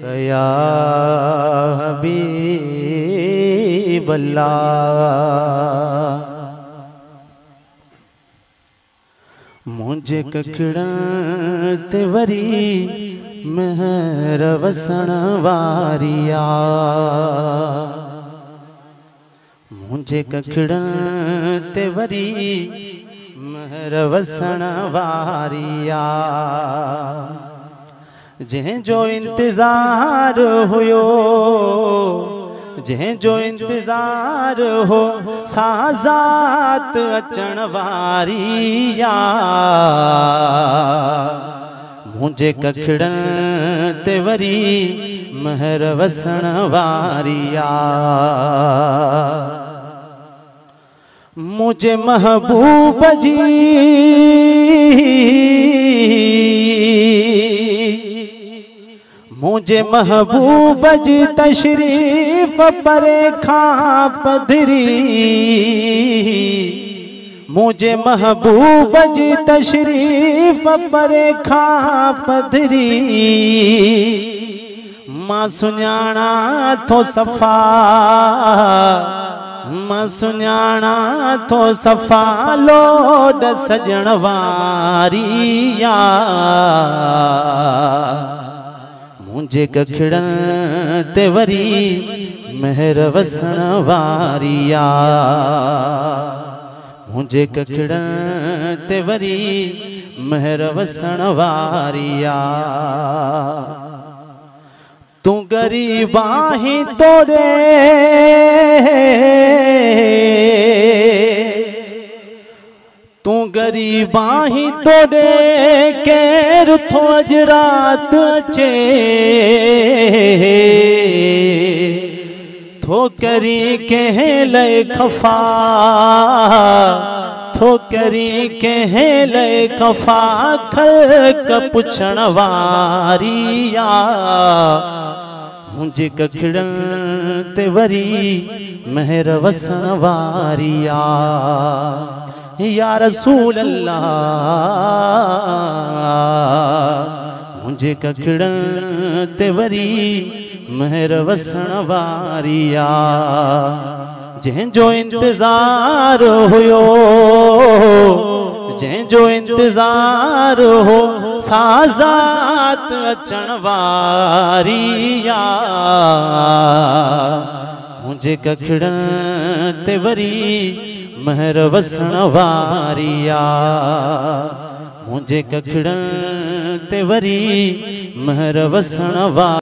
या हबीब अल्लाह। मुझे कखड़न ते वरी महर वसण वारिया, मुझे कखड़न ते वरी महर वसण वारिया। जंहिंजो इंतज़ार हुयो, जंहिंजो इंतज़ार हो साज़ात अचण वारिया। मुझे कखड़न ते वरी महर वसण वारिया। मुझे महबूब जी मुझे महबूब जी तशरीफ परे खां पधरी। मुझे महबूब जी तशरीफ परे खां पधरी। मां सुञाणा थो सफ़ा, मां सुञाणा थो सफ़ा लोड सजण वारिया। मुझे कखड़न ते वरी महर वसण वारिया। मुझे कखड़न ते वरी महर वसण वारिया। तू गरीब आहीं तोड़े, तू गरीब आहीं तोड़े केर थो अज रात अचे। थो करी कंहिं लय खफ़ा, थो करी कंहिं लय खफ़ा ख़ल्क़ पुछण वारिया। मुझे कखड़न ते वरी महर वसण वारिया। या रसूल अल्लाह, मुझे कखड़न ते वरी महर वसण वारिया। जंहिंजो इंतज़ार हुयो, जंहिंजो इंतज़ार हो साज़ात अचण वारिया। मुझे कखड़न ते वरी महर वसण वारिया। मुझे कखड़न ते वरी महर वसण वारिया।